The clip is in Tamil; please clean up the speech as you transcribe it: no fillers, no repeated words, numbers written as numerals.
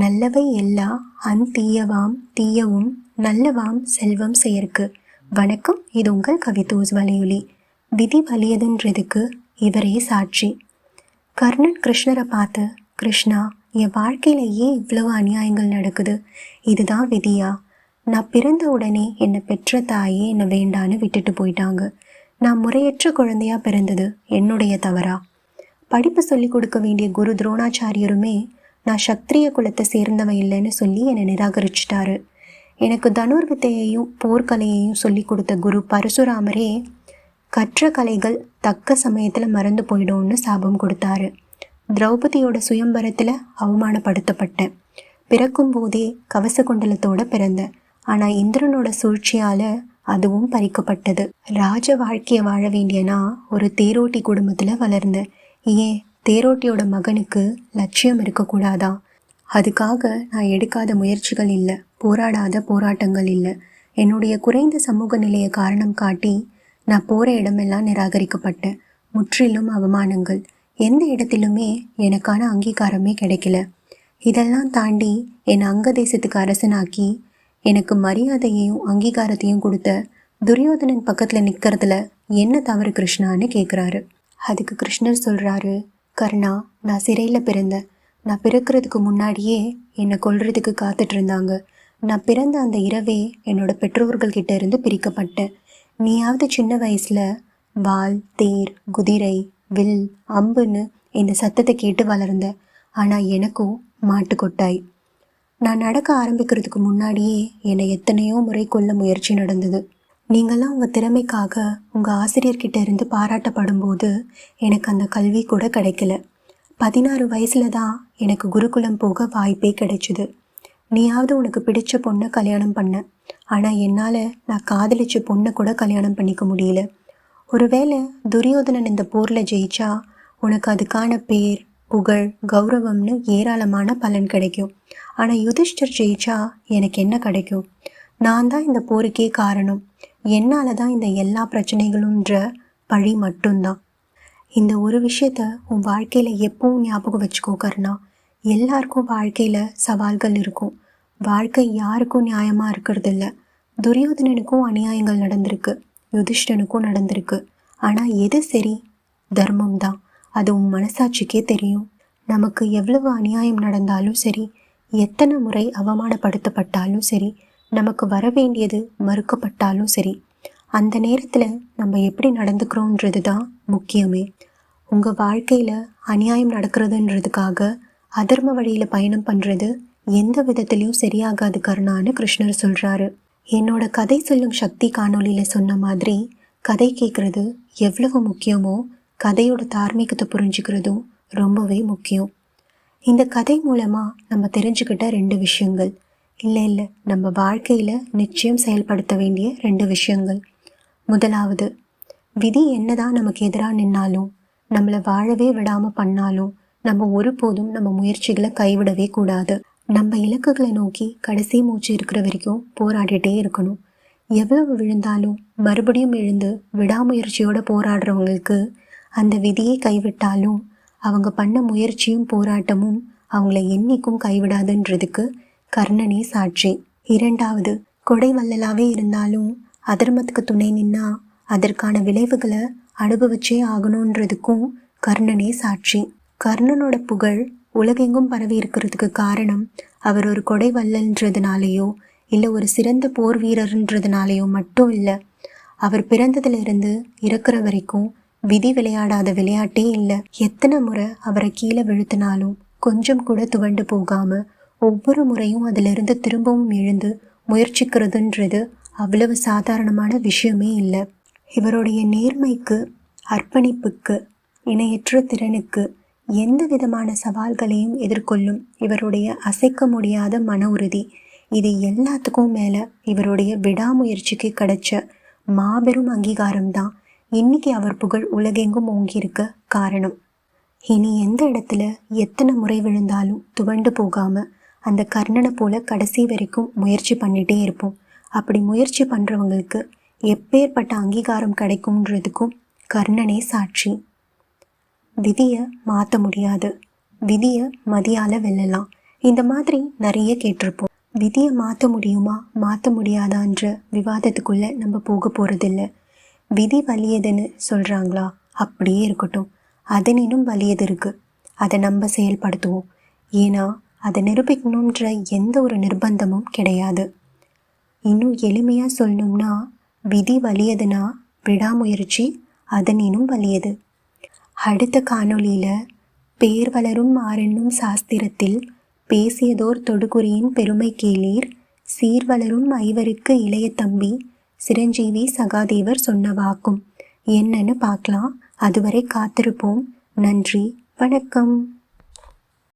நல்லவை எல்லா தீயவாம் தீயவும் நல்லவாம் செல்வம் செயற்கு. வணக்கம், இது உங்கள் கவிதோஸ் வலையொலி. விதி வலியதுன்றதுக்கு இவரே சாட்சி. கர்ணன் கிருஷ்ணரை பார்த்து, கிருஷ்ணா, என் வாழ்க்கையில ஏன் இவ்வளவு அநியாயங்கள் நடக்குது? இதுதான் விதியா? நான் பிறந்த உடனே என்னை பெற்ற தாயே என்னை வேண்டான்னு விட்டுட்டு போயிட்டாங்க. நான் முறையற்ற குழந்தையா பிறந்தது என்னுடைய தவறா? படிப்பு சொல்லி கொடுக்க வேண்டிய குரு துரோணாச்சாரியருமே நான் சத்திரிய குலத்தை சேர்ந்தவன் இல்லைன்னு சொல்லி என்னை நிராகரிச்சிட்டாரு. எனக்கு தனுர்வித்தையையும் போர்க்கலையையும் சொல்லி கொடுத்த குரு பரசுராமரே கற்ற கலைகள் தக்க சமயத்தில் மறந்து போயிடும்னு சாபம் கொடுத்தாரு. திரௌபதியோட சுயம்பரத்தில் அவமானப்படுத்தப்பட்டேன். பிறக்கும் போதே கவச குண்டலத்தோட பிறந்தேன். ஆனால் இந்திரனோட சூழ்ச்சியால் அதுவும் பறிக்கப்பட்டது. ராஜ வாழ்க்கையை வாழ வேண்டியனா ஒரு தேரோட்டி குடும்பத்தில் வளர்ந்தேன். ஏன் தேரோட்டியோட மகனுக்கு லட்சியம் இருக்கக்கூடாதா? அதுக்காக நான் எடுக்காத முயற்சிகள் இல்லை, போராடாத போராட்டங்கள் இல்லை. என்னுடைய குறைந்த சமூக நிலையை காரணம் காட்டி நான் போகிற இடமெல்லாம் நிராகரிக்கப்பட்டேன். முற்றிலும் அவமானங்கள். எந்த இடத்திலுமே எனக்கான அங்கீகாரமே கிடைக்கல. இதெல்லாம் தாண்டி என்னை அங்க தேசத்துக்கு அரசனாக்கி எனக்கு மரியாதையையும் அங்கீகாரத்தையும் கொடுத்த துரியோதனன் பக்கத்தில் நிற்கிறதுல என்ன தவறு கிருஷ்ணான்னு கேட்குறாரு. அதுக்கு கிருஷ்ணர் சொல்கிறாரு, கர்ணா, நான் சிறையில் பிறந்தேன். நான் பிறக்கிறதுக்கு முன்னாடியே என்னை கொல்றதுக்கு காத்துட்டு இருந்தாங்க. நான் பிறந்த அந்த இரவே என்னோட பெற்றோர்கள்கிட்ட இருந்து பிரிக்கப்பட்டேன். நீயாவது சின்ன வயசில் வாள், தேர், குதிரை, வில், அம்புன்னு இந்த சத்தத்தை கேட்டு வளர்ந்த. ஆனால் எனக்கும் மாட்டு கொட்டாய். நான் நடக்க ஆரம்பிக்கிறதுக்கு முன்னாடியே என்னை எத்தனையோ முறை கொல்ல முயற்சி நடந்தது. நீங்களாம் உங்கள் திறமைக்காக உங்கள் ஆசிரியர்கிட்ட இருந்து பாராட்டப்படும் போது எனக்கு அந்த கல்வி கூட கிடைக்கல. 16 வயசில் தான் எனக்கு குருகுலம் போக வாய்ப்பே கிடைச்சிது. நீயாவது உனக்கு பிடிச்ச பொண்ணை கல்யாணம் பண்ண. ஆனால் என்னால் நான் காதலிச்ச பொண்ணை கூட கல்யாணம் பண்ணிக்க முடியல. ஒருவேளை துரியோதனன் இந்த போரில் ஜெயிச்சா உனக்கு அதுக்கான பேர், புகழ், கௌரவம்னு ஏராளமான பலன் கிடைக்கும். ஆனால் யுதிஷ்டர் ஜெயிச்சா எனக்கு என்ன கிடைக்கும்? நான் தான் இந்த போருக்கே காரணம். என்னால் தான் இந்த எல்லா பிரச்சனைகளும்ன்ற பழி மட்டும்தான். இந்த ஒரு விஷயத்த உன் வாழ்க்கையில் எப்பவும் ஞாபகம் வச்சுக்கோ கர்ணா. எல்லாருக்கும் வாழ்க்கையில் சவால்கள் இருக்கும். வாழ்க்கை யாருக்கும் நியாயமாக இருக்கிறது இல்லை. துரியோதனனுக்கும் அநியாயங்கள் நடந்திருக்கு, யுதிஷ்டனுக்கும் நடந்திருக்கு. ஆனால் எது சரி? தர்மம் தான். அது உன் மனசாட்சிக்கே தெரியும். நமக்கு எவ்வளவு அநியாயம் நடந்தாலும் சரி, எத்தனை முறை அவமானப்படுத்தப்பட்டாலும் சரி, நமக்கு வர வேண்டியது மறுக்கப்பட்டாலும் சரி, அந்த நேரத்தில் நம்ம எப்படி நடந்துக்கிறோன்றது தான் முக்கியமே. உங்கள் வாழ்க்கையில் அநியாயம் நடக்கிறதுன்றதுக்காக அதர்ம வழியில் பயணம் பண்ணுறது எந்த விதத்துலேயும் சரியாகாது கர்ணான்னு கிருஷ்ணர் சொல்கிறாரு. என்னோட கதை சொல்லும் சக்தி காணொலியில் சொன்ன மாதிரி கதை கேட்குறது எவ்வளவு முக்கியமோ கதையோட தார்மீகத்தை புரிஞ்சுக்கிறதும் ரொம்பவே முக்கியம். இந்த கதை மூலமாக நம்ம தெரிஞ்சுக்கிட்ட 2 விஷயங்கள், இல்லை நம்ம வாழ்க்கையில் நிச்சயம் செயல்படுத்த வேண்டிய 2 விஷயங்கள். முதலாவது, விதி என்னதான் நமக்கு எதிராக நின்னாலும், நம்மளை வாழவே விடாமல் பண்ணாலும் நம்ம ஒருபோதும் நம்ம முயற்சிகளை கைவிடவே கூடாது. நம்ம இலக்குகளை நோக்கி கடைசி மூச்சு இருக்கிற வரைக்கும் போராடிட்டே இருக்கணும். எவ்வளவு விழுந்தாலும் மறுபடியும் எழுந்து விடாமுயற்சியோடு போராடுறவங்களுக்கு அந்த விதியை கைவிட்டாலும் அவங்க பண்ண முயற்சியும் போராட்டமும் அவங்கள என்னைக்கும் கைவிடாதுன்றதுக்கு கர்ணனே சாட்சி. 2வது, கொடை வள்ளலாவே இருந்தாலும் அதர்மத்துக்கு துணை நின்னா அதற்கான விளைவுகளை அனுபவிச்சே ஆகணுன்றதுக்கும் கர்ணனே சாட்சி. கர்ணனோட புகழ் உலகெங்கும் பரவி இருக்கிறதுக்கு காரணம் அவர் ஒரு கொடை வள்ளல்ன்றதுனாலேயோ இல்லை ஒரு சிறந்த போர் வீரர்ன்றதுனாலேயோ மட்டும் இல்லை. அவர் பிறந்ததுலேருந்து இறக்குற வரைக்கும் விதி விளையாடாத விளையாட்டே இல்லை. எத்தனை முறை அவரை கீழே விழுத்தினாலும் கொஞ்சம் கூட துவண்டு போகாமல் ஒவ்வொரு முறையும் அதிலிருந்து திரும்பவும் எழுந்து முயற்சிக்கிறதுன்றது அவ்வளவு சாதாரணமான விஷயமே இல்லை. இவருடைய நேர்மைக்கு, அர்ப்பணிப்புக்கு, இணையற்ற திறனுக்கு, எந்த விதமான சவால்களையும் எதிர்கொள்ளும் இவருடைய அசைக்க முடியாத மன உறுதி, இது எல்லாத்துக்கும் மேலே இவருடைய விடாமுயற்சிக்கு கிடைச்ச மாபெரும் அங்கீகாரம்தான் இன்னைக்கு அவர் புகழ் உலகெங்கும் ஓங்கியிருக்க காரணம். இனி எந்த இடத்துல எத்தனை முறை விழுந்தாலும் துவண்டு போகாமல் அந்த கர்ணனை போல கடைசி வரைக்கும் முயற்சி பண்ணிகிட்டே இருப்போம். அப்படி முயற்சி பண்ணுறவங்களுக்கு எப்பேற்பட்ட அங்கீகாரம் கிடைக்கும்ன்றதுக்கும் கர்ணனே சாட்சி. விதியை மாற்ற முடியாது, விதியை மதியால் வெல்லலாம். இந்த மாதிரி நிறைய கேட்டிருப்போம். விதியை மாற்ற முடியுமா மாற்ற முடியாதான்ற விவாதத்துக்குள்ளே நம்ம போக போகிறதில்ல. விதி வலியதுன்னு சொல்கிறாங்களா, அப்படியே இருக்கட்டும். அதனினும் வலியது இருக்குது, அதை நம்ம செயல்படுத்துவோம். ஏன்னா அதை நிரூபிக்கணுன்ற எந்த ஒரு நிர்பந்தமும் கிடையாது. இன்னும் எளிமையாக சொல்லணும்னா, விதி வலியதுன்னா விடாமுயற்சி அதனினும் வலியது. அடுத்த காணொளியில் பேர் வளரும் ஆரென்னும் சாஸ்திரத்தில் பேசியதோர் தொடுகுறியின் பெருமை கேளீர், சீர்வளரும் ஐவருக்கு இளைய தம்பி சிரஞ்சீவி சகாதேவர் சொன்ன வாக்கும் என்னன்னு பார்க்கலாம். அதுவரை காத்திருப்போம். நன்றி, வணக்கம்.